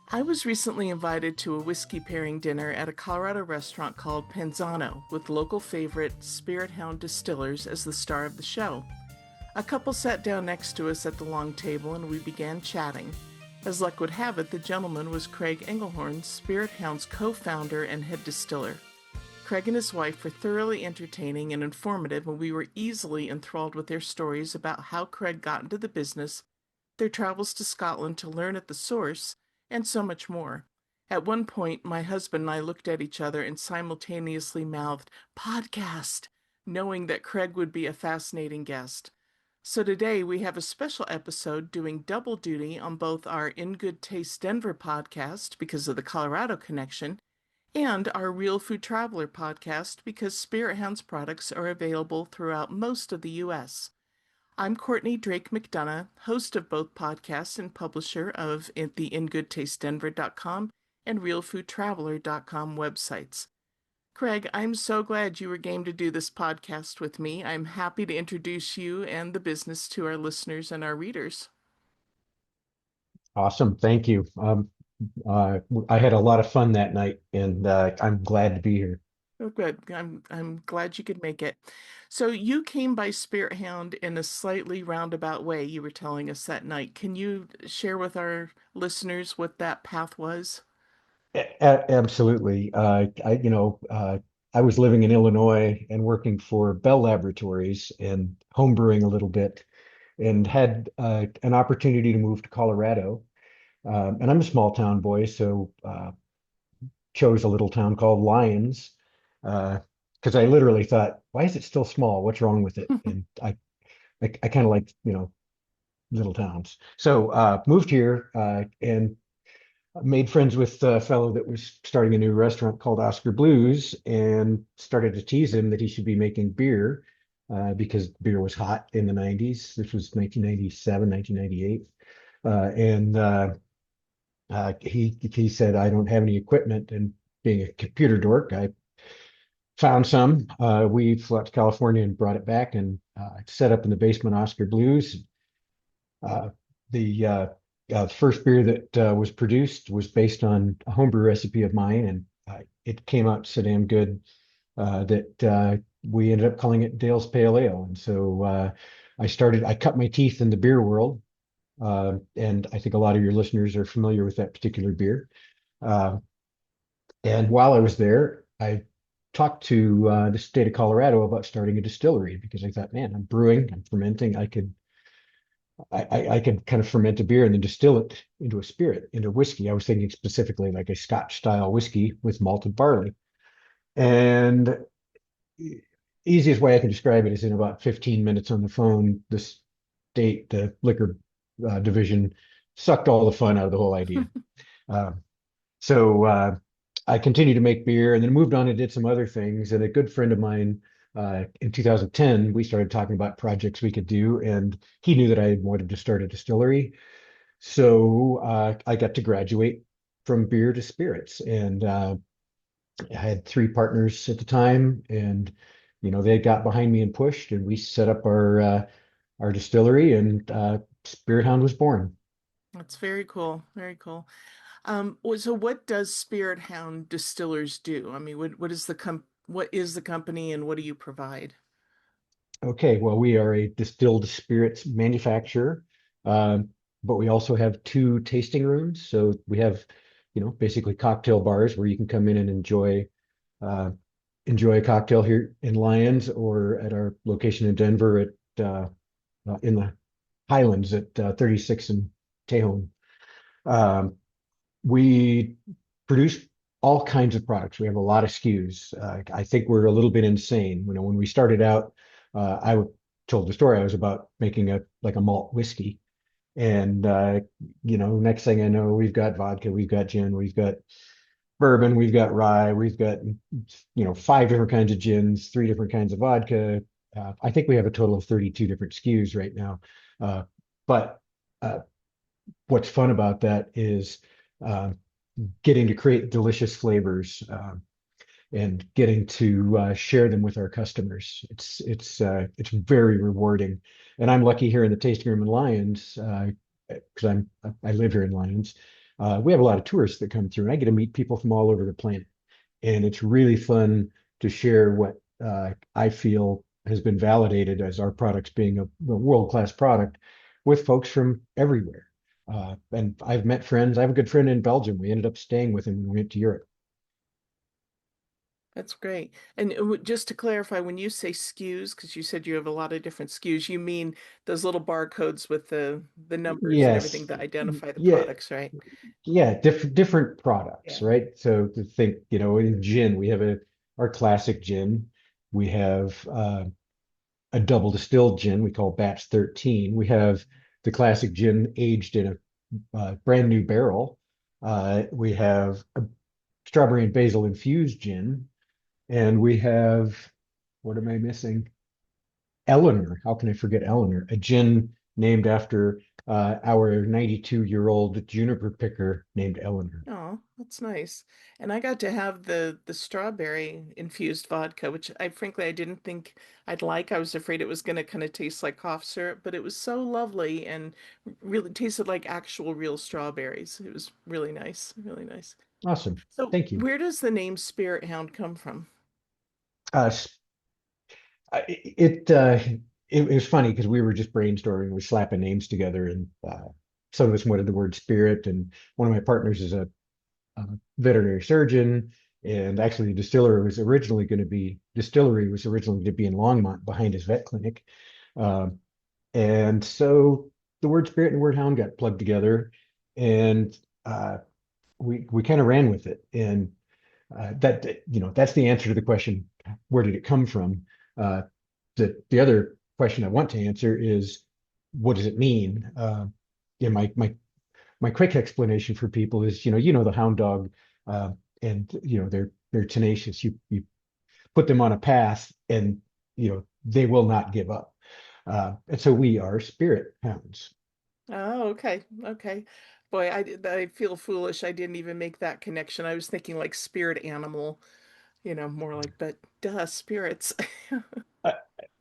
I was recently invited to a whiskey pairing dinner at a Colorado restaurant called Panzano with local favorite Spirit Hound Distillers as the star of the show. A couple sat down next to us at the long table and we began chatting. As luck would have it, the gentleman was Craig Engelhorn, Spirit Hound's co founder and head distiller. Craig and his wife were thoroughly entertaining and informative, and we were easily enthralled with their stories about how Craig got into the business, their travels to Scotland to learn at the source, and so much more. At one point, my husband and I looked at each other and simultaneously mouthed, "Podcast," knowing that Craig would be a fascinating guest. So today we have a special episode doing double duty on both our In Good Taste Denver podcast because of the Colorado connection and our Real Food Traveler podcast because Spirit Hound's products are available throughout most of the U.S. I'm Courtney Drake McDonough, host of both podcasts and publisher of the InGoodTasteDenver.com and RealFoodTraveler.com websites. Craig, I'm so glad you were game to do this podcast with me. I'm happy to introduce you and the business to our listeners and our readers. Awesome. Thank you. I had a lot of fun that night, and I'm glad to be here. Oh, good. I'm glad you could make it. So you came by Spirit Hound in a slightly roundabout way, you were telling us that night. Can you share with our listeners what that path was? Absolutely. I was living in Illinois and working for Bell Laboratories and homebrewing a little bit, and had an opportunity to move to Colorado. And I'm a small town boy, so chose a little town called Lyons, because I literally thought, why is it still small? What's wrong with it? And I kind of like, little towns. So moved here and made friends with a fellow that was starting a new restaurant called Oscar Blues, and started to tease him that he should be making beer because beer was hot in the 90s. This was 1997, 1998. He said, I don't have any equipment. And being a computer dork, I found some. We flew out to California and brought it back and set up in the basement Oscar Blues. Uh, the first beer that was produced was based on a homebrew recipe of mine, and it came out so damn good that we ended up calling it Dale's Pale Ale. And so I cut my teeth in the beer world, and I think a lot of your listeners are familiar with that particular beer. Uh, and while I was there, I talked to the state of Colorado about starting a distillery because I thought, man, I'm brewing, I'm fermenting, I could kind of ferment a beer and then distill it into a spirit, into whiskey. I was thinking specifically like a Scotch style whiskey with malted barley. And easiest way I can describe it is in about 15 minutes on the phone, the liquor division sucked all the fun out of the whole idea. Uh, so I continued to make beer and then moved on and did some other things. And a good friend of mine, in 2010, we started talking about projects we could do, and he knew that I wanted to start a distillery. So I got to graduate from beer to spirits, and I had three partners at the time, and they got behind me and pushed, and we set up our distillery, and Spirit Hound was born. That's very cool. Very cool. So what does Spirit Hound Distillers do? I mean, what is the company and what do you provide? Okay, well, we are a distilled spirits manufacturer, but we also have two tasting rooms. So we have, basically cocktail bars where you can come in and uh, enjoy a cocktail here in Lyons or at our location in Denver in the Highlands at 36 and Tejon. Um, we produce all kinds of products. We have a lot of SKUs. I think we're a little bit insane. When we started out, told the story. I was about making a malt whiskey, and next thing I know, we've got vodka, we've got gin, we've got bourbon, we've got rye, we've got five different kinds of gins, three different kinds of vodka. I think we have a total of 32 different SKUs right now. But uh, what's fun about that is uh, getting to create delicious flavors, and getting to share them with our customers. It's very rewarding, and I'm lucky here in the tasting room in Lyons because I live here in Lyons. We have a lot of tourists that come through, and I get to meet people from all over the planet. And it's really fun to share what I feel has been validated as our products being a world-class product with folks from everywhere. And I've met friends. I have a good friend in Belgium. We ended up staying with him when we went to Europe. That's great. And just to clarify, when you say SKUs, because you said you have a lot of different SKUs, you mean those little barcodes with the numbers and everything Yes. that identify the Yeah. products, right? Yeah. Different products, Yeah. right? So to think, in gin, we have our classic gin. We have a double distilled gin we call batch 13. We have the classic gin aged in a brand new barrel. We have a strawberry and basil infused gin, and we have, what am I missing? Eleanor. How can I forget Eleanor? A gin named after our 92-year-old juniper picker named Eleanor. Oh, that's nice. And I got to have the strawberry infused vodka, which I frankly I didn't think I'd like. I was afraid it was going to kind of taste like cough syrup, but it was so lovely and really tasted like actual real strawberries. It was really nice, really nice. Awesome. So, Thank you. where does the name Spirit Hound come from? Uh, it uh, it was funny because we were just brainstorming, we're slapping names together, and some of us wanted the word spirit. And one of my partners is a veterinary surgeon, and actually, the distillery was originally going to be in Longmont behind his vet clinic. Um, and so the word spirit and the word hound got plugged together, and uh, we kind of ran with it. And that's the answer to the question, where did it come from? Uh, the other question I want to answer is, what does it mean? Yeah, my quick explanation for people is, the hound dog, uh, and they're tenacious. You put them on a path, and they will not give up. And so we are spirit hounds. Oh, okay. Okay. Boy, I feel foolish. I didn't even make that connection. I was thinking like spirit animal, more like, but duh, spirits. Uh,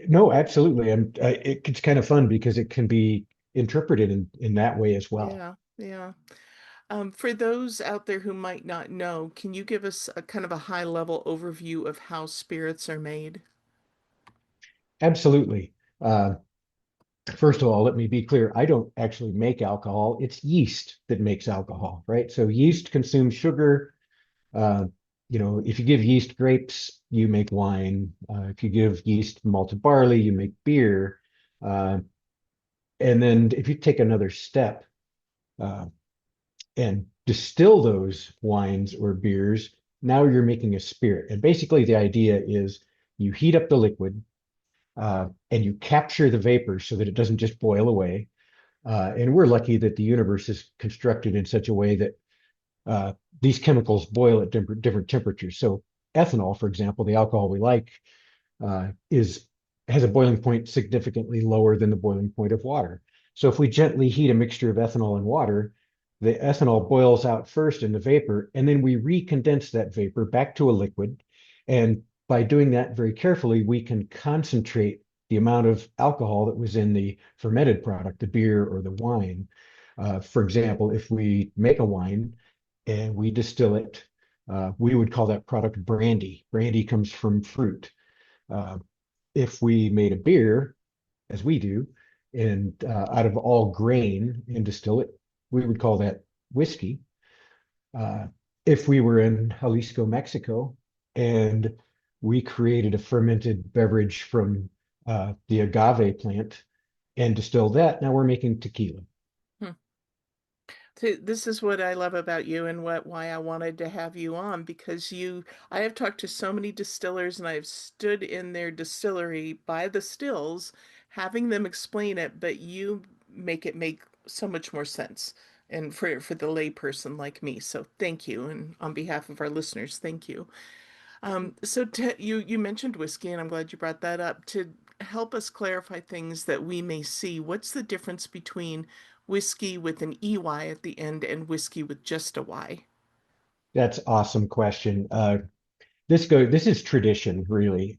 no, absolutely, and it's kind of fun because it can be interpreted in that way as well. Yeah, yeah. For those out there who might not know, can you give us a kind of a high level overview of how spirits are made? Absolutely. Uh, First of all, let me be clear. I don't actually make alcohol. It's yeast that makes alcohol, right? So yeast consumes sugar. Uh, if you give yeast grapes, you make wine. If you give yeast malted barley, you make beer. Uh, and then if you take another step uh, and distill those wines or beers, now you're making a spirit. And basically, the idea is you heat up the liquid, and you capture the vapor so that it doesn't just boil away. And we're lucky that the universe is constructed in such a way that uh, these chemicals boil at different temperatures. So ethanol, for example, the alcohol we like, is has a boiling point significantly lower than the boiling point of water. So if we gently heat a mixture of ethanol and water, the ethanol boils out first into vapor, and then we recondense that vapor back to a liquid. And by doing that very carefully, we can concentrate the amount of alcohol that was in the fermented product, the beer or the wine. For example, if we make a wine and we distill it, we would call that product brandy. Brandy comes from fruit. Uh, if we made a beer, as we do, and out of all grain and distill it, we would call that whiskey. Uh, if we were in Jalisco, Mexico, and we created a fermented beverage from the agave plant and distilled that, now we're making tequila. Hmm. This is what I love about you and why I wanted to have you on because I have talked to so many distillers and I've stood in their distillery by the stills having them explain it, but you make it make so much more sense and for the layperson like me. So thank you. And on behalf of our listeners, thank you. You mentioned whiskey, and I'm glad you brought that up. To help us clarify things that we may see, what's the difference between whiskey with an EY at the end and whiskey with just a Y? That's awesome question. This is tradition, really.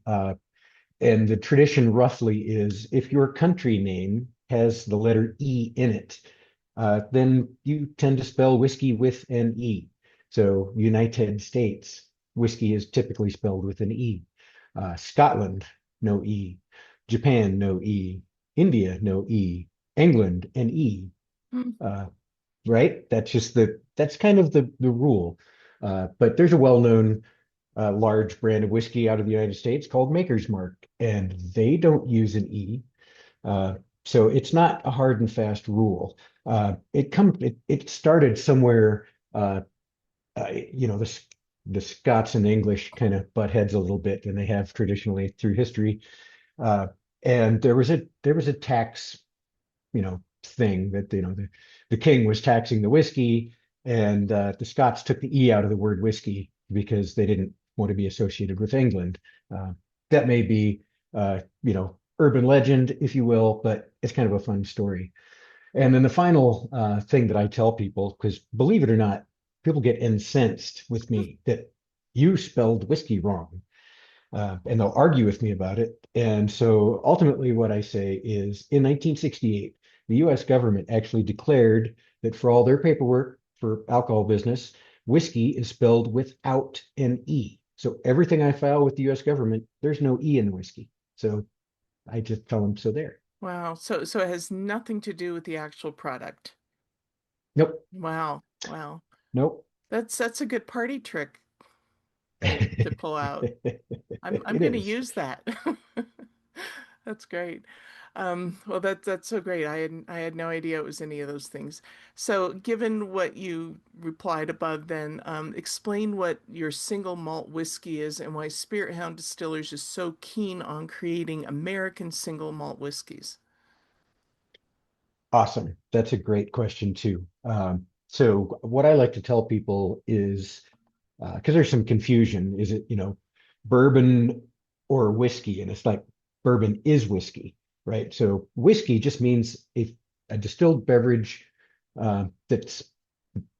And the tradition roughly is if your country name has the letter E in it, then you tend to spell whiskey with an E. So United States, whiskey is typically spelled with an E. Scotland, no E. Japan, no E. India, no E. England, an E. Hmm. Uh, right? That's kind of the rule. But there's a well-known large brand of whiskey out of the United States called Maker's Mark, and they don't use an E. Uh, so it's not a hard and fast rule. It started somewhere. The Scots and English kind of butt heads a little bit, and they have traditionally through history. Uh, and there was a tax, thing that the king was taxing the whiskey, and the Scots took the E out of the word whiskey because they didn't want to be associated with England. Uh, that may be urban legend, if you will, but it's kind of a fun story. And then the final thing that I tell people, because believe it or not, people get incensed with me that you spelled whiskey wrong, and they'll argue with me about it. And so ultimately, what I say is in 1968, the US government actually declared that for all their paperwork for alcohol business, whiskey is spelled without an E. So everything I file with the US government, there's no E in whiskey. So I just tell them, so there. Wow. So it has nothing to do with the actual product. Nope, Wow. Wow. nope. That's a good party trick to pull out. I'm It going to is. use that. That's great. Well, that's so great. I had no idea it was any of those things. So, given what you replied above, then explain what your single malt whiskey is and why Spirit Hound Distillers is so keen on creating American single malt whiskeys. Awesome. That's a great question too. So what I like to tell people is, because there's some confusion, is it, bourbon or whiskey? And it's like bourbon is whiskey, right? So whiskey just means a distilled beverage that's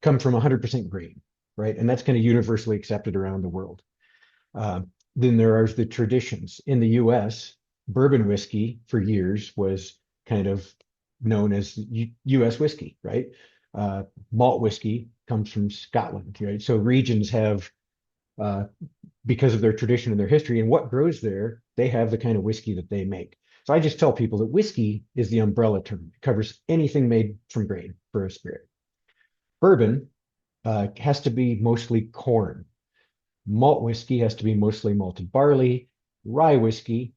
come from 100% grain, right? And that's kind of universally accepted around the world. Then there are the traditions. In the US, bourbon whiskey for years was kind of known as US whiskey, right? Malt whiskey comes from Scotland, right? So regions have, uh, because of their tradition and their history and what grows there, they have the kind of whiskey that they make. So I just tell people that whiskey is the umbrella term. It covers anything made from grain for a spirit. Bourbon has to be mostly corn. Malt whiskey has to be mostly malted barley. Rye whiskey,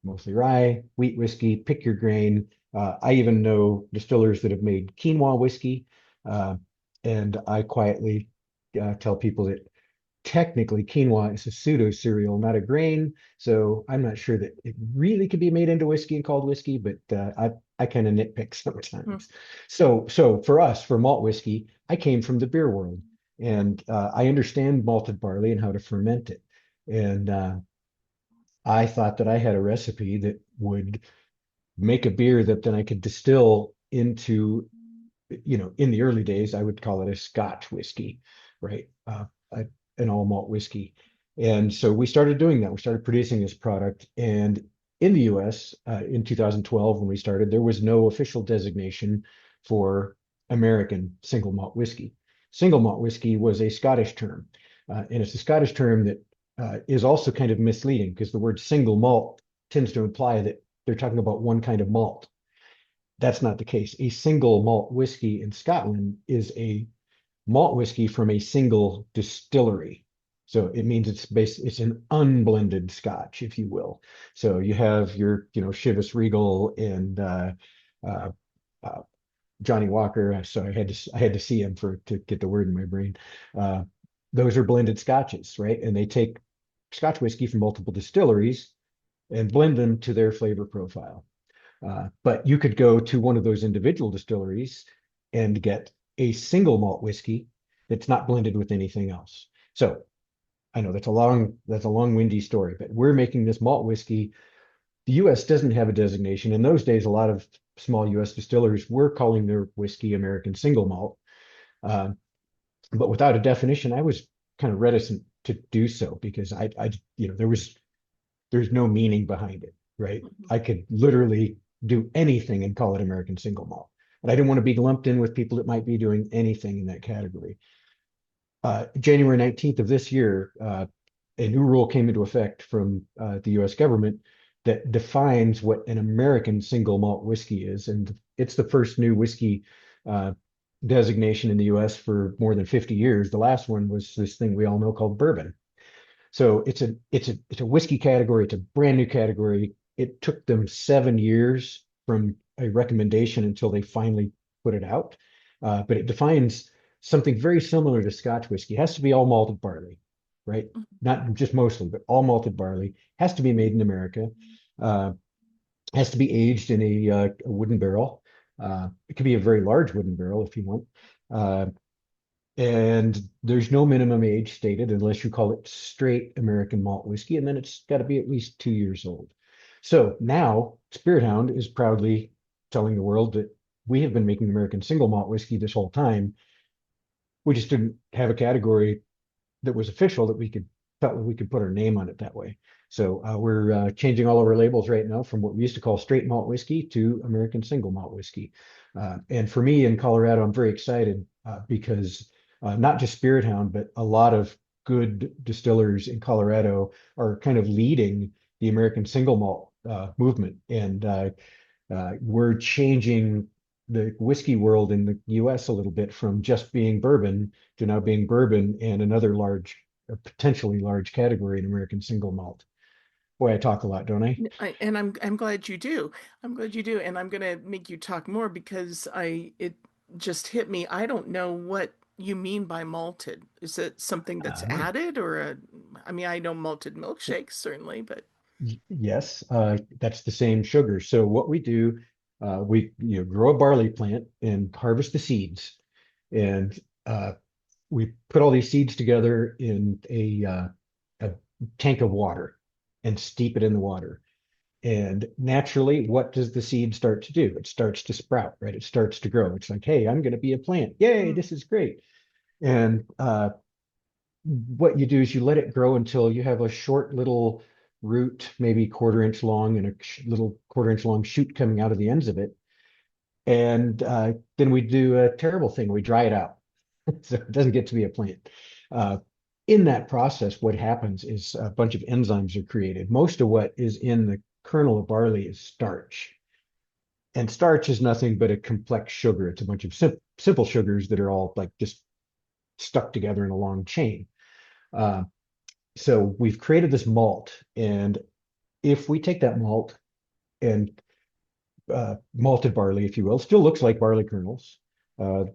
mostly rye. Wheat whiskey, pick your grain. I even know distillers that have made quinoa whiskey. Uh, and I quietly tell people that technically quinoa is a pseudo cereal, not a grain. So I'm not sure that it really could be made into whiskey and called whiskey, but I kind of nitpick Hmm. sometimes. So for us, for malt whiskey, I came from the beer world, and I understand malted barley and how to ferment it. And I thought that I had a recipe that would make a beer that then I could distill into, in the early days, I would call it a Scotch whiskey, right? An all malt whiskey. And so we started doing that. We started producing this product. And in the US, in 2012, when we started, there was no official designation for American single malt whiskey. Single malt whiskey was a Scottish term. And it's a Scottish term that is also kind of misleading because the word single malt tends to imply that they're talking about one kind of malt. That's not the case. A single malt whiskey in Scotland is a malt whiskey from a single distillery. So it means it's an unblended Scotch, if you will. So you have your, Chivas Regal and uh, uh, Johnny Walker. So I had to see him to get the word in my brain. Uh, those are blended Scotches, right? And they take Scotch whiskey from multiple distilleries and blend them to their flavor profile. But you could go to one of those individual distilleries and get a single malt whiskey that's not blended with anything else. So I know that's a long, windy story, but we're making this malt whiskey. The US doesn't have a designation. In those days, a lot of small US distillers were calling their whiskey American single malt. Uh, but without a definition, I was kind of reticent to do so because there's no meaning behind it, right? I could literally do anything and call it American single malt. And I didn't want to be lumped in with people that might be doing anything in that category. January 19th of this year, a new rule came into effect from the US government that defines what an American single malt whiskey is. And it's the first new whiskey uh, designation in the US for more than 50 years. The last one was this thing we all know called bourbon. So it's a whiskey category. It's a brand new category. It took them 7 years from a recommendation until they finally put it out. But it defines something very similar to Scotch whiskey. It has to be all malted barley, right? Not just mostly, but all malted barley. Has to be made in America. Uh, has to be aged in a wooden barrel. It could be a very large wooden barrel if you want. Uh, and there's no minimum age stated unless you call it straight American malt whiskey, and then it's got to be at least 2 years old. So now Spirit Hound is proudly telling the world that we have been making American single malt whiskey this whole time. We just didn't have a category that was official that we could felt we could put our name on it that way. So we're changing all of our labels right now from what we used to call straight malt whiskey to American single malt whiskey. And for me in Colorado, I'm very excited because not just Spirit Hound, but a lot of good distillers in Colorado are kind of leading the American single malt movement. And we're changing the whiskey world in the US a little bit from just being bourbon to now being bourbon and another large, potentially large category in American single malt. Boy, I talk a lot, don't I? And I'm glad you do. I'm glad you do, and I'm gonna make you talk more because I it just hit me. I don't know what you mean by malted. Is it something that's Uh, added or a, I mean, I know malted milkshakes certainly, but yes, that's the same sugar. So what we do, we grow a barley plant and harvest the seeds, and we put all these seeds together in a tank of water and steep it in the water. And naturally, what does the seed start to do? It starts to sprout, right? It starts to grow. It's like, hey, I'm going to be a plant. Yay, mm, this is great. And what you do is you let it grow until you have a short little root, maybe quarter-inch long, and a little quarter-inch long shoot coming out of the ends of it. And then we do a terrible thing. We dry it out. So it doesn't get to be a plant. Uh, in that process, what happens is a bunch of enzymes are created. Most of what is in the kernel of barley is starch. And starch is nothing but a complex sugar. It's a bunch of simple sugars that are all like just stuck together in a long chain. Uh, so we've created this malt. And if we take that malt and malted barley, if you will, still looks like barley kernels. Uh,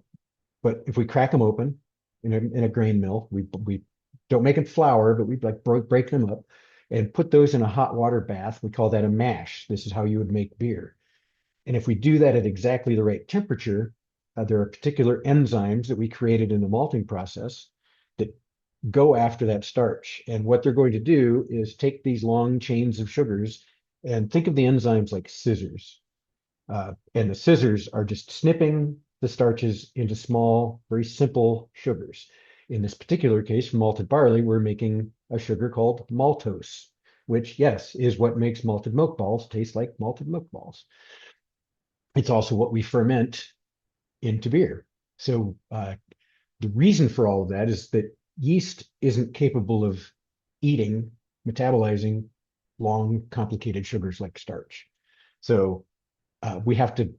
But if we crack them open in a grain mill, we don't make it flour, but we like break them up and put those in a hot water bath. We call that a mash. This is how you would make beer. And if we do that at exactly the right temperature, there are particular enzymes that we created in the malting process that go after that starch. And what they're going to do is take these long chains of sugars and think of the enzymes like scissors. And the scissors are just snipping the starches into small, very simple sugars. In this particular case, for malted barley, we're making a sugar called maltose, which, yes, is what makes malted milk balls taste like malted milk balls. It's also what we ferment into beer. So the reason for all of that is that yeast isn't capable of eating, metabolizing long, complicated sugars like starch. So we have to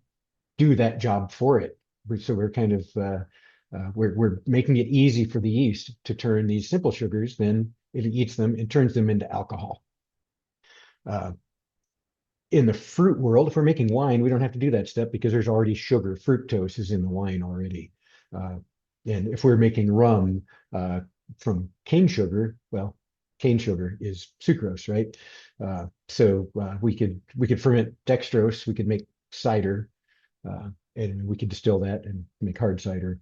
do that job for it. So we're kind of we're making it easy for the yeast to turn these simple sugars. Then it eats them and turns them into alcohol. Uh, in the fruit world, if we're making wine, we don't have to do that step because there's already sugar. Fructose is in the wine already. Uh, and if we're making rum from cane sugar, well, cane sugar is sucrose, right? So we could ferment dextrose. We could make cider, and we could distill that and make hard cider.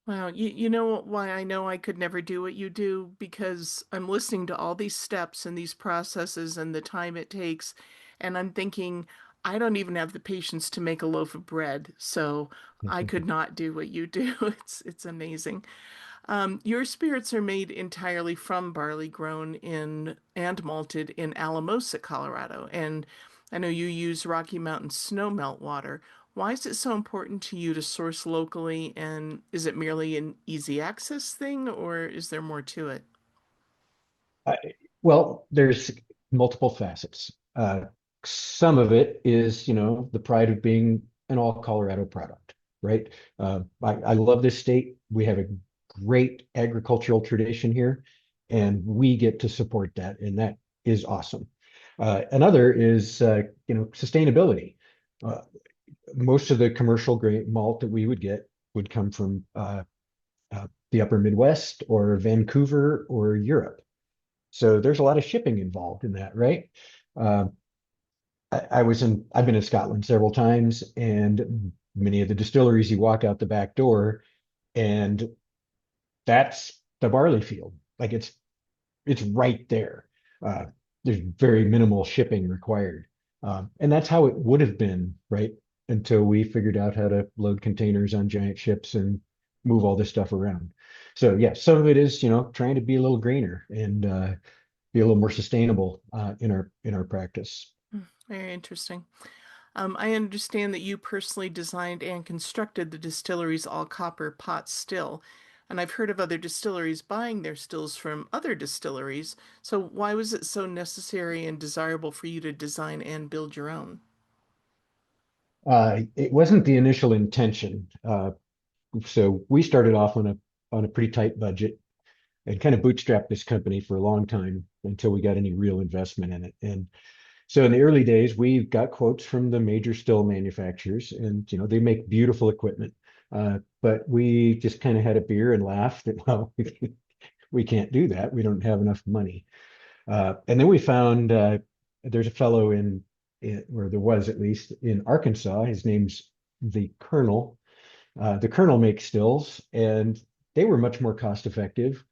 wow, you know why I know I could never do what you do? Because I'm listening to all these steps and these processes and the time it takes, and I'm thinking, I don't even have the patience to make a loaf of bread, so I could not do what you do. It's amazing. Your spirits are made entirely from barley grown in and malted in Alamosa, Colorado, and I know you use Rocky Mountain snow melt water. Why is it so important to you to source locally, and is it merely an easy access thing, or is there more to it? I, well, there's multiple facets. Some of it is, the pride of being an all Colorado product, right? I love this state. We have a great agricultural tradition here, and we get to support that, and that is awesome. Another is, sustainability. Uh, Most of the commercial grade malt that we would get would come from the upper Midwest or Vancouver or Europe. So there's a lot of shipping involved in that, right? Uh, I've been in Scotland several times, and many of the distilleries, you walk out the back door, and that's the barley field. Like it's right there. Uh, there's very minimal shipping required. And that's how it would have been, right? Until we figured out how to load containers on giant ships and move all this stuff around. So yeah, some of it is, trying to be a little greener and be a little more sustainable in our practice. Very interesting. I understand that you personally designed and constructed the distillery's all copper pot still, and I've heard of other distilleries buying their stills from other distilleries. So why was it so necessary and desirable for you to design and build your own? It wasn't the initial intention. So we started off on a pretty tight budget and kind of bootstrapped this company for a long time until we got any real investment in it. And so in the early days, we got quotes from the major still manufacturers, and they make beautiful equipment. But we just kind of had a beer and laughed that, well, we can't do that. We don't have enough money. And then we found there's a fellow or there was at least in Arkansas. His name's the Colonel. The Colonel makes stills, and they were much more cost effective.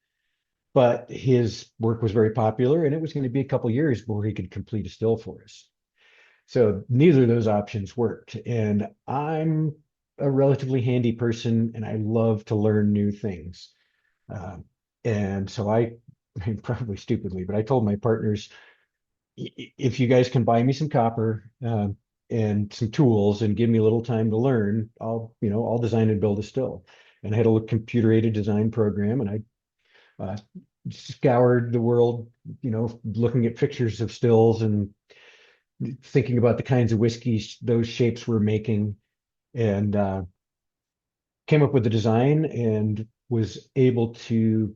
But his work was very popular, and it was going to be a couple years before he could complete a still for us. So neither of those options worked. And I'm a relatively handy person, and I love to learn new things. Um, and so I mean, probably stupidly, but I told my partners, if you guys can buy me some copper and some tools and give me a little time to learn, I'll design and build a still. And I had a little computer-aided design program, and I uh, scoured the world, looking at pictures of stills and thinking about the kinds of whiskeys those shapes were making, and came up with the design and was able to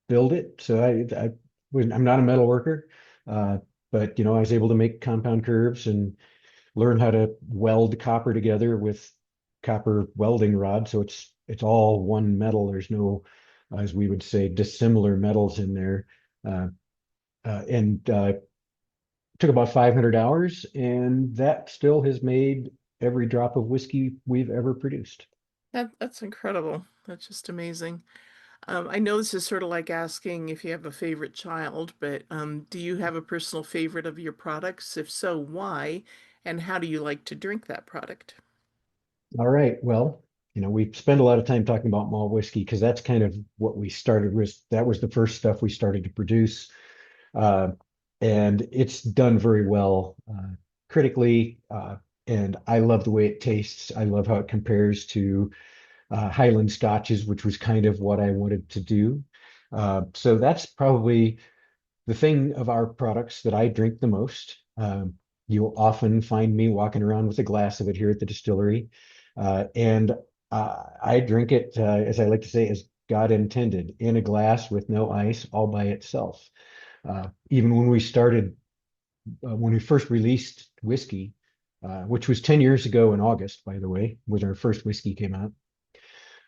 build it. So I'm not a metal worker, uh, but I was able to make compound curves and learn how to weld copper together with copper welding rod. So it's all one metal. There's no, as we would say, dissimilar metals in there. Uh, and Took about 500 hours, and that still has made every drop of whiskey we've ever produced. That's incredible. That's just amazing. I know this is sort of like asking if you have a favorite child, but do you have a personal favorite of your products? If so, why? And how do you like to drink that product? All right. Well, we spend a lot of time talking about malt whiskey because that's kind of what we started with. That was the first stuff we started to produce. Uh, and it's done very well critically. And I love the way it tastes. I love how it compares to Highland Scotches, which was kind of what I wanted to do. So that's probably the thing of our products that I drink the most. You'll often find me walking around with a glass of it here at the distillery. And I drink it, as I like to say, as God intended, in a glass with no ice, all by itself. Even when we first released whiskey, which was 10 years ago in August, by the way, when our first whiskey came out,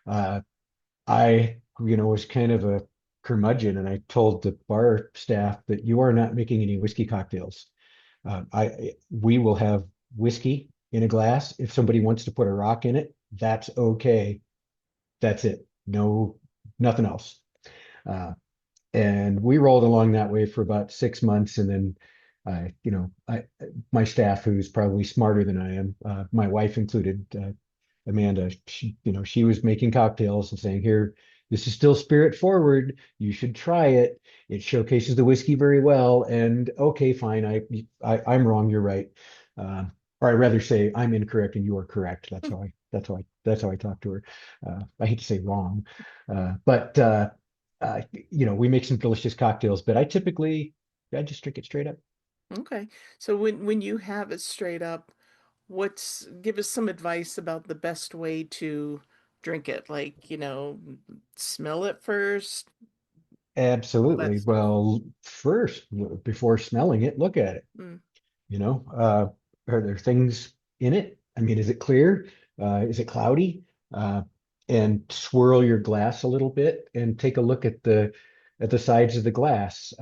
uh, I, was kind of a curmudgeon, and I told the bar staff that you are not making any whiskey cocktails. We will have whiskey in a glass. If somebody wants to put a rock in it, that's okay. That's it. No, nothing else. Uh, and we rolled along that way for about 6 months, and then my staff, who's probably smarter than I am, my wife included, Amanda, she was making cocktails and saying, "Here, this is still spirit forward. You should try it. It showcases the whiskey very well." And okay, fine, I'm wrong. You're right. Uh, or I'd rather say I'm incorrect and you are correct. That's how I talk to her. I hate to say wrong, but we make some delicious cocktails, but I just drink it straight up. Okay. So when you have it straight up, give us some advice about the best way to drink it. Like, smell it first, all that Absolutely. stuff. Well, first, before smelling it, look at it. Mm. You know, are there things in it? I mean, is it clear? Is it cloudy? Uh, and swirl your glass a little bit and take a look at the sides of the glass.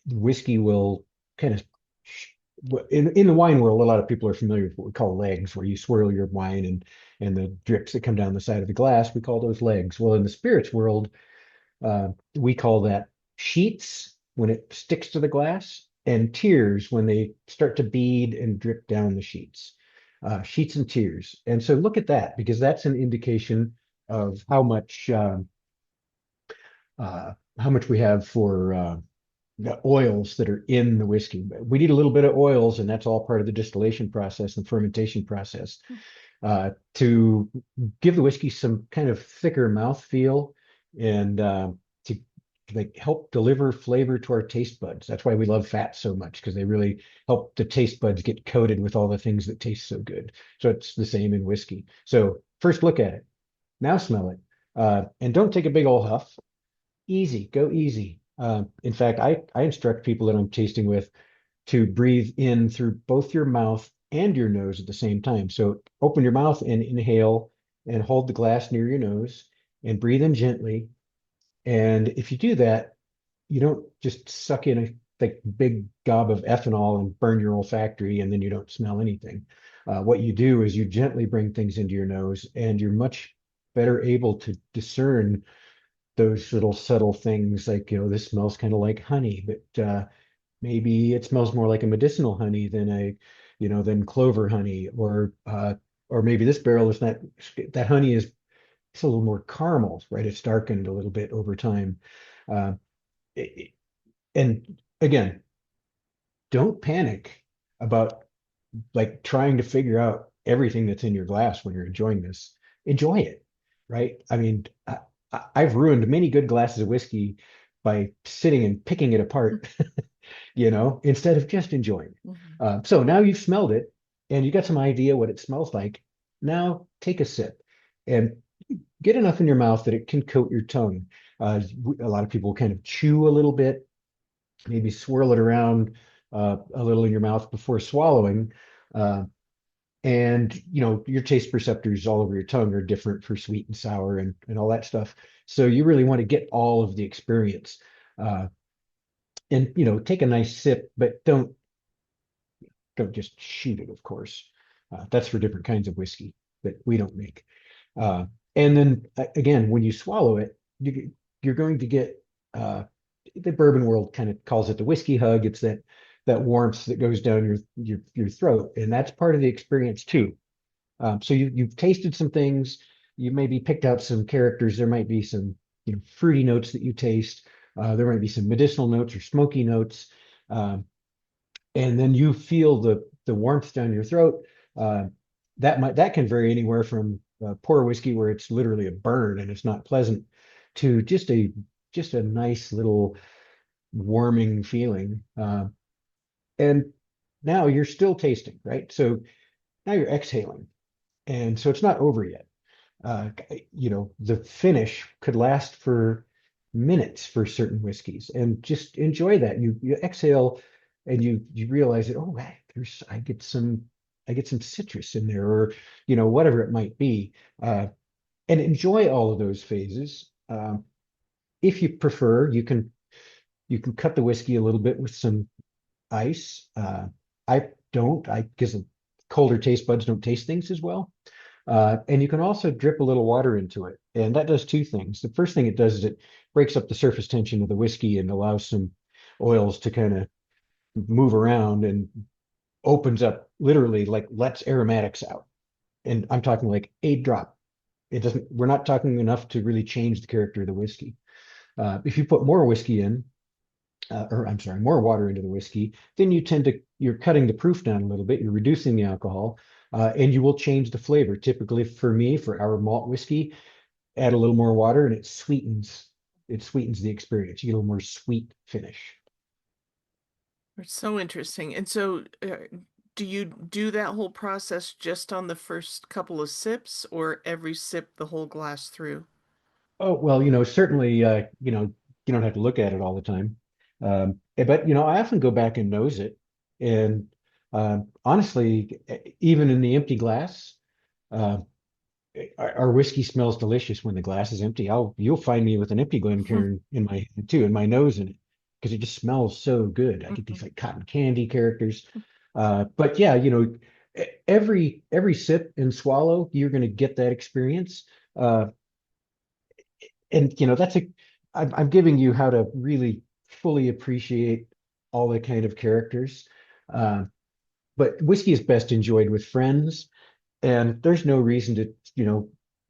Whiskey will kind of in the wine world, a lot of people are familiar with what we call legs, where you swirl your wine and the drips that come down the side of the glass, we call those legs. Well, in the spirits world, we call that sheets when it sticks to the glass, and tears when they start to bead and drip down the sheets. Sheets and tears. And so look at that because that's an indication of how much we have for the oils that are in the whiskey. We need a little bit of oils, and that's all part of the distillation process and fermentation process to give the whiskey some kind of thicker mouth feel and to like help deliver flavor to our taste buds. That's why we love fat so much because they really help the taste buds get coated with all the things that taste so good. So it's the same in whiskey. So first look at it, now smell it, and don't take a big old huff. Easy, go easy. In fact, I instruct people that I'm tasting with to breathe in through both your mouth and your nose at the same time. So open your mouth and inhale and hold the glass near your nose and breathe in gently. And if you do that, you don't just suck in a like big gob of ethanol and burn your olfactory and then you don't smell anything. What you do is you gently bring things into your nose and you're much better able to discern those little subtle things like, this smells kind of like honey, but maybe it smells more like a medicinal honey than clover honey, or maybe this barrel is not that honey is it's a little more caramel, right? It's darkened a little bit over time. Uh, it- and again, don't panic about like trying to figure out everything that's in your glass when you're enjoying this. Enjoy it, right? I mean, I've ruined many good glasses of whiskey by sitting and picking it apart, instead of just enjoying it. Mhm. So now you've smelled it and you got some idea what it smells like. Now take a sip and get enough in your mouth that it can coat your tongue. A lot of people kind of chew a little bit, maybe swirl it around a little in your mouth before swallowing. Uh, and your taste perceptors all over your tongue are different for sweet and sour and all that stuff. So you really want to get all of the experience. Uh, and take a nice sip, but don't just shoot it, of course. That's for different kinds of whiskey that we don't make. Uh, and then again, when you swallow it, you're going to get the bourbon world kind of calls it the whiskey hug. It's that warmth that goes down your throat, and that's part of the experience too. So you've tasted some things, you maybe picked out some characters. There might be some fruity notes that you taste. There might be some medicinal notes or smoky notes. Um, and then you feel the warmth down your throat. Uh, that can vary anywhere from poor whiskey where it's literally a burn and it's not pleasant to just a nice little warming feeling. And now you're still tasting, right? So now you're exhaling, and so it's not over yet. The finish could last for minutes for certain whiskeys, and just enjoy that. You exhale, and you realize that hey, I get some citrus in there, or whatever it might be, and enjoy all of those phases. If you prefer, you can cut the whiskey a little bit with some ice. I don't, I because colder taste buds don't taste things as well. And you can also drip a little water into it. And that does two things. The first thing it does is it breaks up the surface tension of the whiskey and allows some oils to kind of move around and opens up literally like lets aromatics out. And I'm talking like a drop. We're not talking enough to really change the character of the whiskey. If you put more whiskey in, or I'm sorry, more water into the whiskey, then you're cutting the proof down a little bit, you're reducing the alcohol, and you will change the flavor. Typically for me, for our malt whiskey, add a little more water and it sweetens the experience. You get a little more sweet finish. It's so interesting. And so, do you do that whole process just on the first couple of sips, or every sip the whole glass through? Oh, well, certainly, you don't have to look at it all the time. But, I often go back and nose it. And honestly, even in the empty glass, uh, our whiskey smells delicious when the glass is empty. You'll find me with an empty Glencairn in my hand too, in my nose in it, because it just smells so good. I get these like cotton candy characters. But yeah, every sip and swallow, you're going to get that experience. Uh, and I'm giving you how to really fully appreciate all the kind of characters. Uh, but whiskey is best enjoyed with friends, and there's no reason to,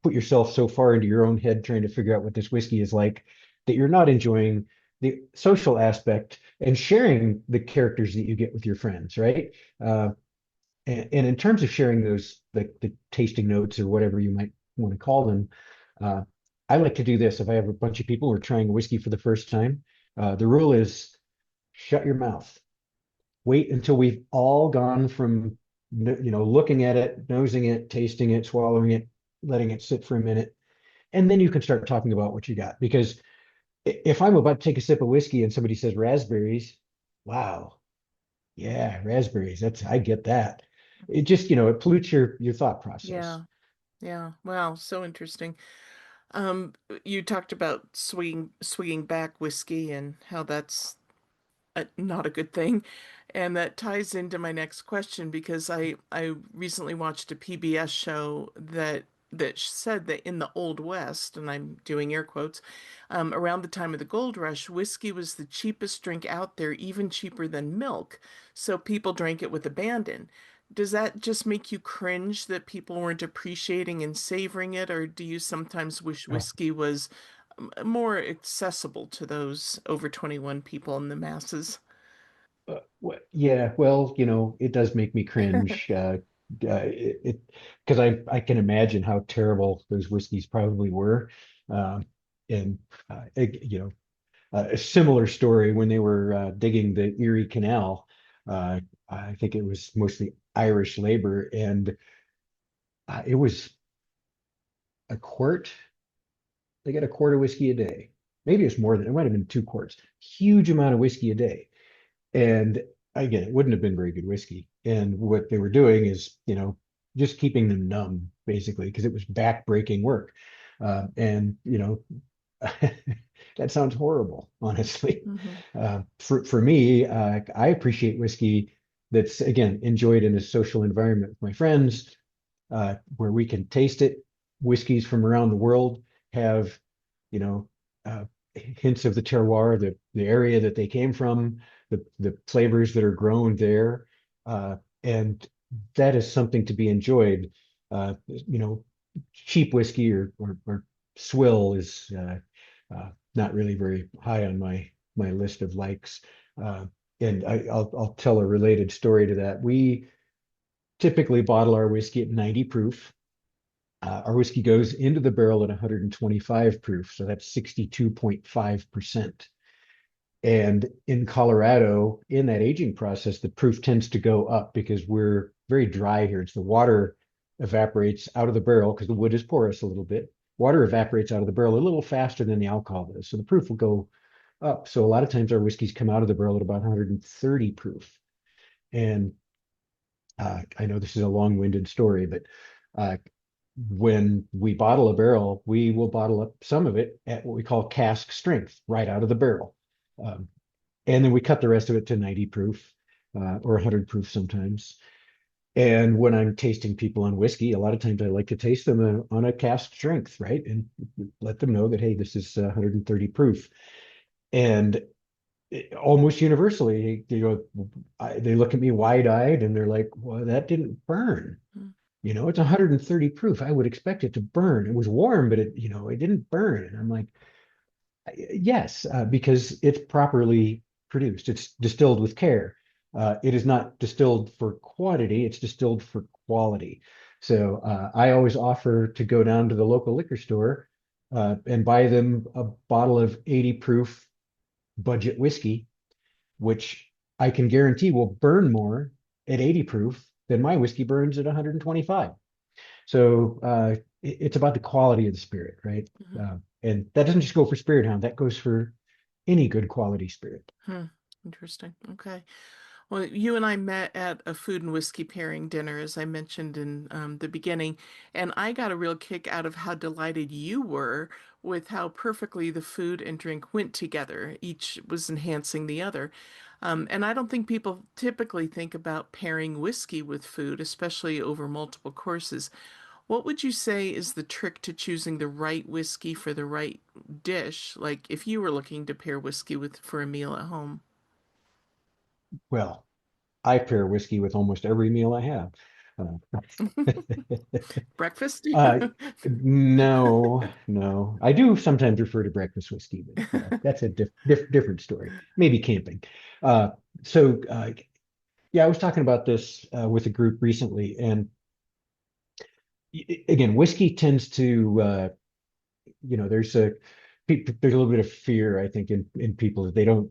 put yourself so far into your own head trying to figure out what this whiskey is like that you're not enjoying the social aspect and sharing the characters that you get with your friends, right? And in terms of sharing those, the tasting notes or whatever you might want to call them, uh, I like to do this. If I have a bunch of people who are trying a whiskey for the first time, the rule is shut your mouth. Wait until we've all gone from, looking at it, nosing it, tasting it, swallowing it, letting it sit for a minute, and then you can start talking about what you got. Because if I'm about to take a sip of whiskey and somebody says raspberries, wow, yeah, raspberries. I get that. It just, it pollutes your thought process. Yeah, yeah. Wow, so interesting. Um, you talked about swinging back whiskey and how that's not a good thing. And that ties into my next question because I recently watched a PBS show that said that in the Old West, and I'm doing air quotes, around the time of the gold rush, whiskey was the cheapest drink out there, even cheaper than milk. So people drank it with abandon. Does that just make you cringe that people weren't appreciating and savoring it, or do you sometimes wish Oh, whiskey was more accessible to those over 21 people in the masses? yeah, well, it does make me cringe. Because I can imagine how terrible those whiskeys probably were. Um, and a similar story when they were digging the Erie Canal. I think it was mostly Irish labor, and it was a quart. They got a quart of whiskey a day. Maybe it's more than it might have been 2 quarts. Huge amount of whiskey a day. And again, it wouldn't have been very good whiskey. And what they were doing is, just keeping them numb, basically, because it was back-breaking work. And, that sounds horrible, honestly. Hmm. For me, I appreciate whiskey that's, again, enjoyed in a social environment with my friends, where we can taste it. Whiskeys from around the world have, you know, uh, hints of the terroir, the area that they came from, the flavors that are grown there, and that is something to be enjoyed. Cheap whiskey or swill is not really very high on my list of likes. Uh, and I'll tell a related story to that. We typically bottle our whiskey at 90 proof. Our whiskey goes into the barrel at 125 proof, so that's 62.5%. And in Colorado, in that aging process, the proof tends to go up because we're very dry here. It's the water evaporates out of the barrel because the wood is porous a little bit. Water evaporates out of the barrel a little faster than the alcohol does. So the proof will go up. So a lot of times our whiskeys come out of the barrel at about 130 proof. And I know this is a long-winded story, but uh, when we bottle a barrel, we will bottle up some of it at what we call cask strength, right out of the barrel. Um, and then we cut the rest of it to 90 proof or 100 proof sometimes. And when I'm tasting people on whiskey, a lot of times I like to taste them on a cask strength, right? And let them know that, hey, this is 130 proof. And almost universally, they look at me wide-eyed and they're like, well, that didn't burn. It's 130 proof. I would expect it to burn. It was warm, but it didn't burn. And I'm like, yes, because it's properly produced. It's distilled with care. It is not distilled for quantity, it's distilled for quality. So I always offer to go down to the local liquor store and buy them a bottle of 80 proof budget whiskey, which I can guarantee will burn more at 80 proof than my whiskey burns at 125. So it's about the quality of the spirit, right? Mhm. And that doesn't just go for Spirit Hound, that goes for any good quality spirit. Hmm. Interesting. Okay. Well, you and I met at a food and whiskey pairing dinner, as I mentioned in the beginning, and I got a real kick out of how delighted you were with how perfectly the food and drink went together. Each was enhancing the other. And I don't think people typically think about pairing whiskey with food, especially over multiple courses. What would you say is the trick to choosing the right whiskey for the right dish? Like if you were looking to pair whiskey with for a meal at home. Well, I pair whiskey with almost every meal I have. Uh, Breakfast? uh, no, no. I do sometimes refer to breakfast whiskey, but that's a different story. Maybe camping. Uh, so, yeah, I was talking about this with a group recently, and again, whiskey tends to, there's there's a little bit of fear, I think, in people that they don't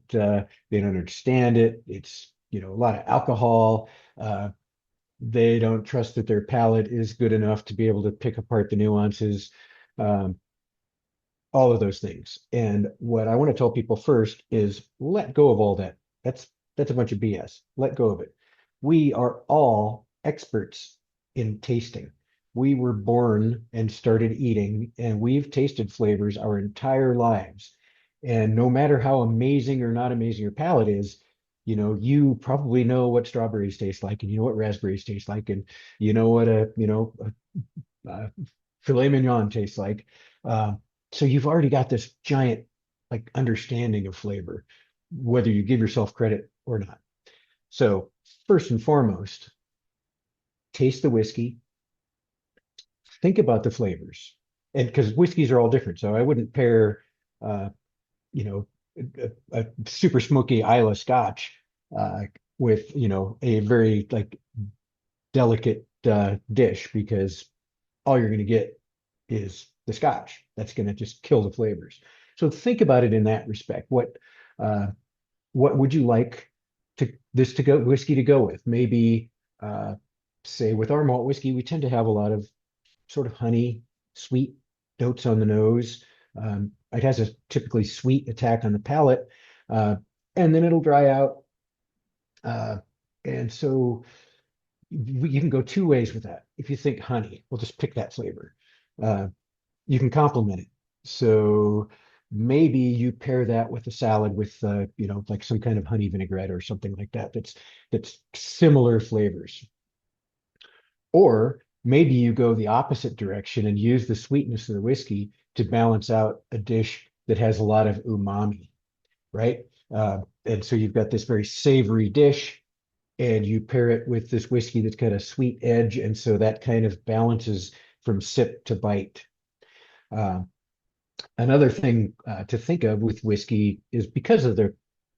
understand it. It's, a lot of alcohol. They don't trust that their palate is good enough to be able to pick apart the nuances, um, all of those things. And what I want to tell people first is let go of all that. That's that's a bunch of BS. Let go of it. We are all experts in tasting. We were born and started eating, and we've tasted flavors our entire lives. And no matter how amazing or not amazing your palate is, you probably know what strawberries taste like, and you know what raspberries taste like, and you know what a filet mignon tastes like. Uh, so you've already got this giant like understanding of flavor, whether you give yourself credit or not. So first and foremost, taste the whiskey, think about the flavors, and because whiskeys are all different, so I wouldn't pair, uh, you know, a super smoky Islay Scotch uh, with a very like delicate dish because all you're going to get is the Scotch. That's going to just kill the flavors. So think about it in that respect. Uh, what would you like to go whiskey to go with? Maybe say with our malt whiskey, we tend to have a lot of sort of honey, sweet notes on the nose. It has a typically sweet attack on the palate, uh, and then it'll dry out. Uh, and so you can go two ways with that. If you think honey, we'll just pick that flavor. Uh, you can complement it. So maybe you pair that with a salad with like some kind of honey vinaigrette or something like that. That's similar flavors. Or maybe you go the opposite direction and use the sweetness of the whiskey to balance out a dish that has a lot of umami, right? And so you've got this very savory dish, and you pair it with this whiskey that's got a sweet edge, and so that kind of balances from sip to bite. Uh, Another thing to think of with whiskey is because of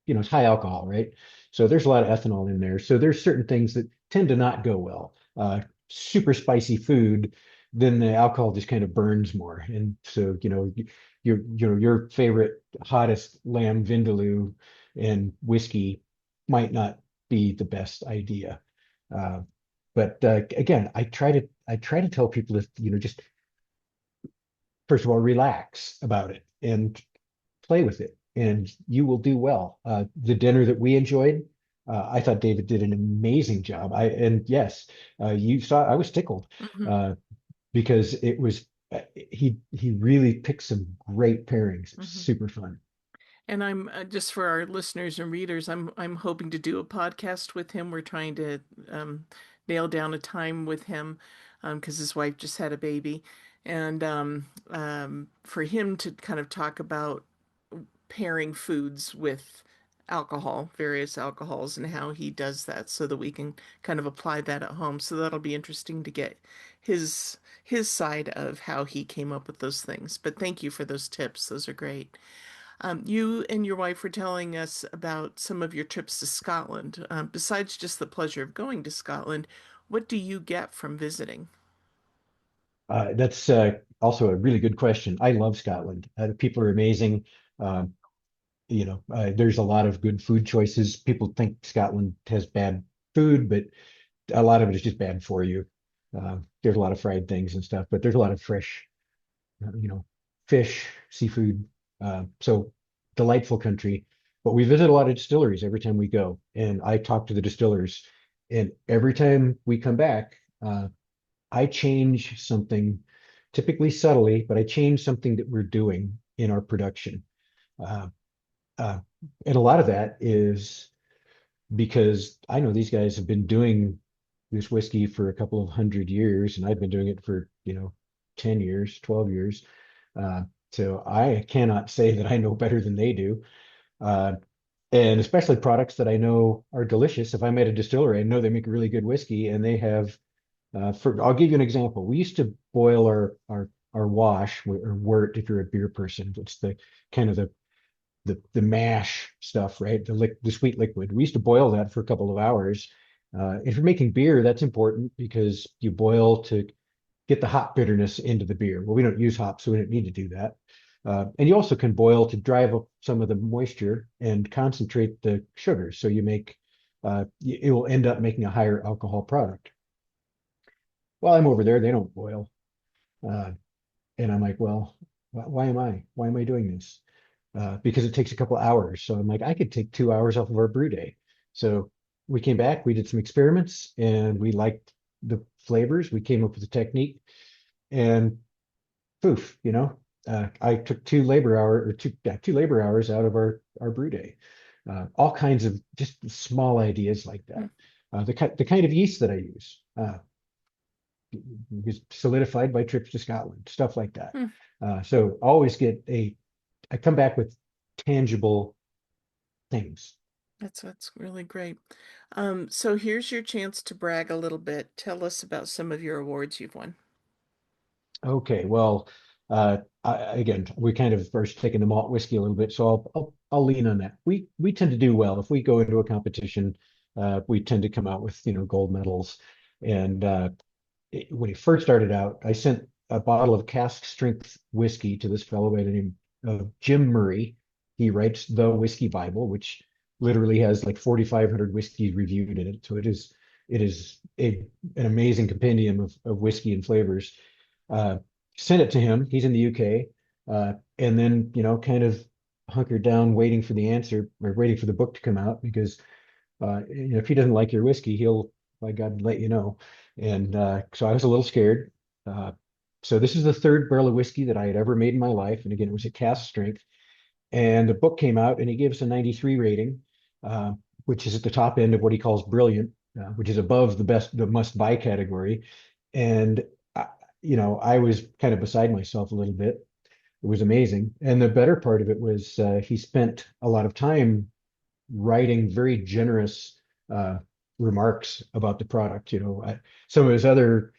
it's high alcohol, right? So there's a lot of ethanol in there. So there's certain things that tend to not go well. Super spicy food, then the alcohol just kind of burns more. And so, your favorite hottest lamb vindaloo and whiskey might not be the best idea. Uh, but again, I try to tell people to, just first of all, relax about it and play with it, and you will do well. The dinner that we enjoyed, I thought David did an amazing job. And yes, you saw I was tickled Hmm. uh, because it was he really picked some great pairings. It was Hmm. super fun. And I'm just for our listeners and readers, I'm hoping to do a podcast with him. We're trying to nail down a time with him because his wife just had a baby, and for him to kind of talk about pairing foods with alcohol, various alcohols, and how he does that so that we can kind of apply that at home. So that'll be interesting to get his side of how he came up with those things. But thank you for those tips. Those are great. You and your wife were telling us about some of your trips to Scotland. Besides just the pleasure of going to Scotland, what do you get from visiting? That's also a really good question. I love Scotland. The people are amazing. Um, there's a lot of good food choices. People think Scotland has bad food, but a lot of it is just bad for you. There's a lot of fried things and stuff, but there's a lot of fresh, you know, fish, seafood. So delightful country. But we visit a lot of distilleries every time we go, and I talk to the distillers. And every time we come back, I change something, typically subtly, but I change something that we're doing in our production. Uh, uh, and a lot of that is because I know these guys have been doing this whiskey for a couple of 100 years, and I've been doing it for, 10 years, 12 years. Uh, so I cannot say that I know better than they do. Uh, and especially products that I know are delicious. If I'm at a distillery, I know they make a really good whiskey, and they have I'll give you an example. We used to boil our wash or wort if you're a beer person. It's the kind of the mash stuff, right? The sweet liquid. We used to boil that for a couple of hours. If you're making beer, that's important because you boil to get the hop bitterness into the beer. Well, we don't use hops, so we don't need to do that. And you also can boil to drive up some of the moisture and concentrate the sugars. So it will end up making a higher alcohol product. While I'm over there, they don't boil. Uh, and I'm like, well, why am I doing this? Because it takes a couple hours. So I'm like, I could take 2 hours off of our brew day. So we came back, we did some experiments, and we liked the flavors. We came up with a technique, and poof, I took two labor hours out of our brew day. All kinds of just small ideas like that. The kind of yeast that I use. Was solidified by trips to Scotland, stuff like that. Hmm. So always I come back with tangible things. That's really great. So here's your chance to brag a little bit. Tell us about some of your awards you've won. Okay, well, again, we kind of first taking the malt whiskey a little bit, so I'll lean on that. We tend to do well if we go into a competition. We tend to come out with gold medals, and when he first started out, I sent a bottle of cask strength whiskey to this fellow by the name of Jim Murray. He writes the Whiskey Bible, which literally has like 4,500 whiskeys reviewed in it. So an amazing compendium of whiskey and flavors. Uh, Sent it to him. He's in the UK, and then kind of hunkered down, waiting for the answer or waiting for the book to come out because if he doesn't like your whiskey, he'll, by God, let you know. And so I was a little scared. Uh, so this is the third barrel of whiskey that I had ever made in my life. And again, it was at cask strength. And the book came out and he gave us a 93 rating, uh, which is at the top end of what he calls brilliant, which is above the must buy category. And, uh, I was kind of beside myself a little bit. It was amazing. And the better part of it was he spent a lot of time writing very generous uh, remarks about the product. Some of his other,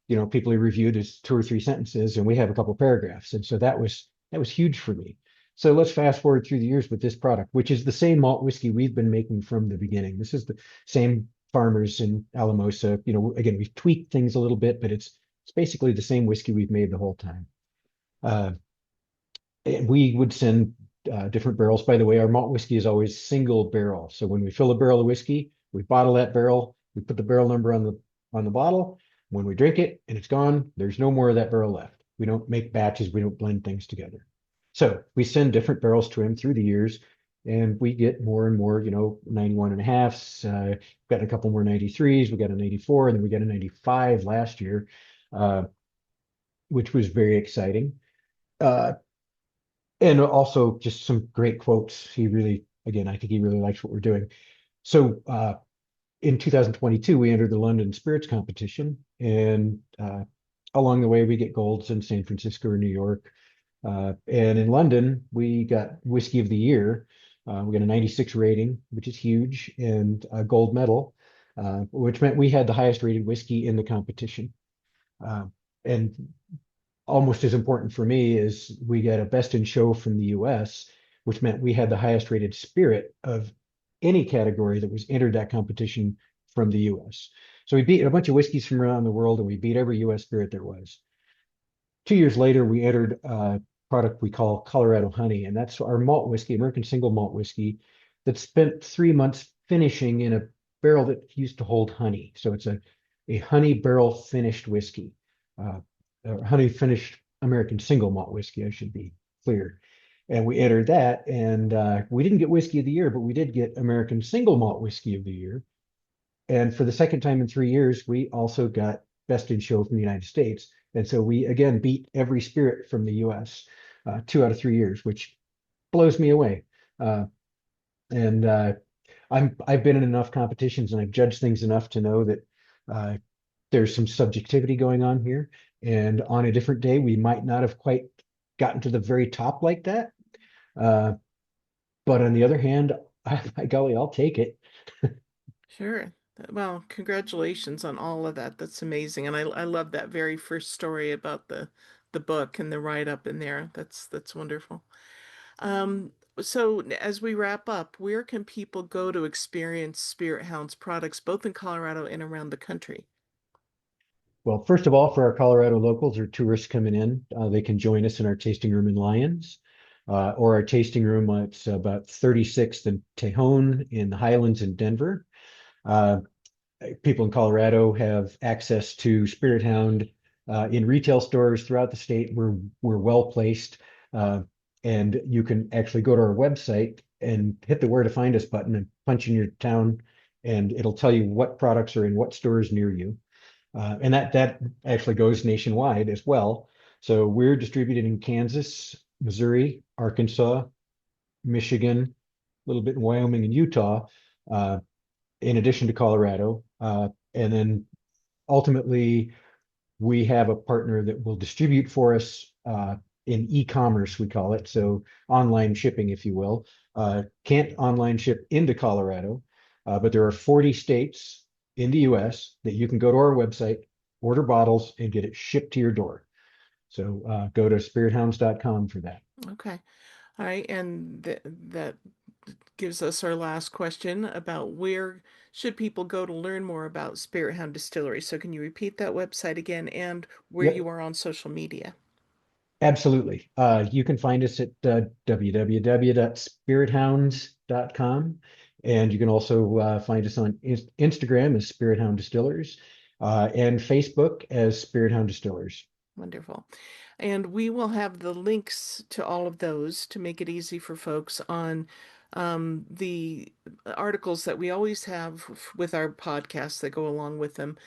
people he reviewed is 2 or 3 sentences, and we have a couple paragraphs, and so that was huge for me. So let's fast forward through the years with this product, which is the same malt whiskey we've been making from the beginning. This is the same farmers in Alamosa. Again, we've tweaked things a little bit, but it's basically the same whiskey we've made the whole time. Uh, and we would send different barrels. By the way, our malt whiskey is always single barrel. So when we fill a barrel of whiskey, we bottle that barrel, we put the barrel number on the bottle. When we drink it and it's gone, there's no more of that barrel left. We don't make batches, we don't blend things together. So we send different barrels to him through the years, and we get more and more, 91 and a halfs. Got a couple more 93s. We got a 94, and then we got a 95 last year, uh, which was very exciting. Uh, and also just some great quotes. Again, I think he really likes what we're doing. So in 2022, we entered the London Spirits Competition, and along the way, we get golds in San Francisco or New York. And in London, we got Whiskey of the Year. We got a 96 rating, which is huge, and a gold medal, which meant we had the highest rated whiskey in the competition. And almost as important for me is we got a best in show from the US, which meant we had the highest rated spirit of any category that was entered that competition from the US. So we beat a bunch of whiskeys from around the world, and we beat every US spirit there was. 2 years later, we entered a product we call Colorado Honey, and that's our malt whiskey, American single malt whiskey, that spent 3 months finishing in a barrel that used to hold honey. So it's a honey barrel finished whiskey, uh, honey finished American single malt whiskey, I should be clear. And we entered that, and we didn't get whiskey of the year, but we did get American single malt whiskey of the year. And for the second time in 3 years, we also got Best in Show from the United States. And so we again beat every spirit from the US 2 out of 3 years, which blows me away. Uh, and I've been in enough competitions and I've judged things enough to know that uh, there's some subjectivity going on here. And on a different day, we might not have quite gotten to the very top like that. Uh, but on the other hand, by golly, I'll take it. Sure. Well, congratulations on all of that. That's amazing. And I love that very first story about the book and the write-up in there. That's wonderful. Um, so as we wrap up, where can people go to experience Spirit Hound's products both in Colorado and around the country? Well, first of all, for our Colorado locals or tourists coming in, they can join us in our tasting room in Lyons, or our tasting room. It's about 36th and Tejon in the Highlands in Denver. Uh, People in Colorado have access to Spirit Hound in retail stores throughout the state. We're well placed, and you can actually go to our website and hit the "Where to Find Us" button and punch in your town, and it'll tell you what products are in what stores near you. And that actually goes nationwide as well. So we're distributed in Kansas, Missouri, Arkansas, Michigan, a little bit in Wyoming and Utah, uh, in addition to Colorado. And then ultimately, we have a partner that will distribute for us in e-commerce, we call it. So online shipping, if you will. Can't online ship into Colorado, but there are 40 states in the US that you can go to our website, order bottles, and get it shipped to your door. So go to spirithounds.com for that. Okay. All right. And that gives us our last question about where should people go to learn more about Spirit Hound Distillery. So can you repeat that website again and where you Yep, are on social media? absolutely. You can find us at www.spirithounds.com. And you can also find us on Instagram as Spirit Hound Distillers, and Facebook as Spirit Hound Distillers. Wonderful. And we will have the links to all of those to make it easy for folks on the articles that we always have with our podcasts that go along with them.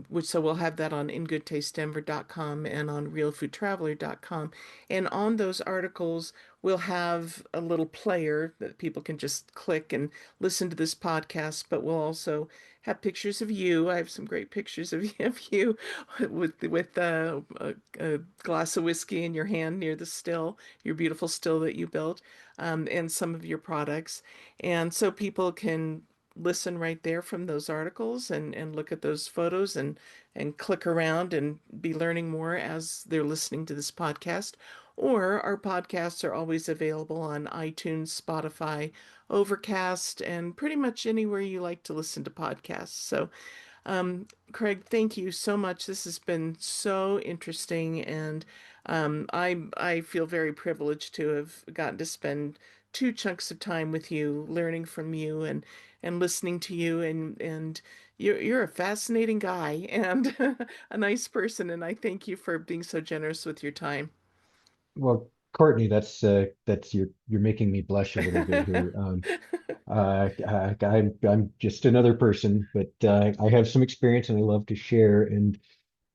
Which so we'll have that on ingoodtastedenver.com and on realfoodtraveler.com. And on those articles, we'll have a little player that people can just click and listen to this podcast, but we'll also have pictures of you. I have some great pictures of you with a glass of whiskey in your hand near the still, your beautiful still that you built, and some of your products. And so people can listen right there from those articles and look at those photos and click around and be learning more as they're listening to this podcast. Or our podcasts are always available on iTunes, Spotify, Overcast, and pretty much anywhere you like to listen to podcasts. So Craig, thank you so much. This has been so interesting, and I feel very privileged to have gotten to spend two chunks of time with you, learning from you and listening to you, and you're a fascinating guy and a nice person, and I thank you for being so generous with your time. Well, Courtney, that's you're making me blush a little bit here. I'm just another person, but I have some experience and I love to share. And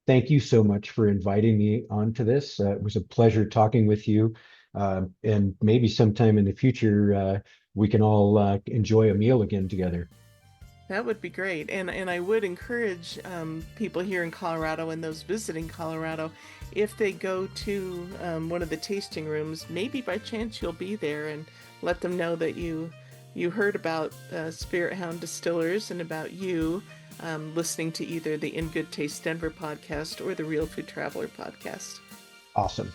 thank you so much for inviting me onto this. It was a pleasure talking with you. And maybe sometime in the future, we can all enjoy a meal again together. That would be great. And I would encourage people here in Colorado and those visiting Colorado, if they go to one of the tasting rooms, maybe by chance you'll be there and let them know that you heard about Spirit Hound Distillers and about you listening to either the In Good Taste Denver podcast or the Real Food Traveler podcast. Awesome.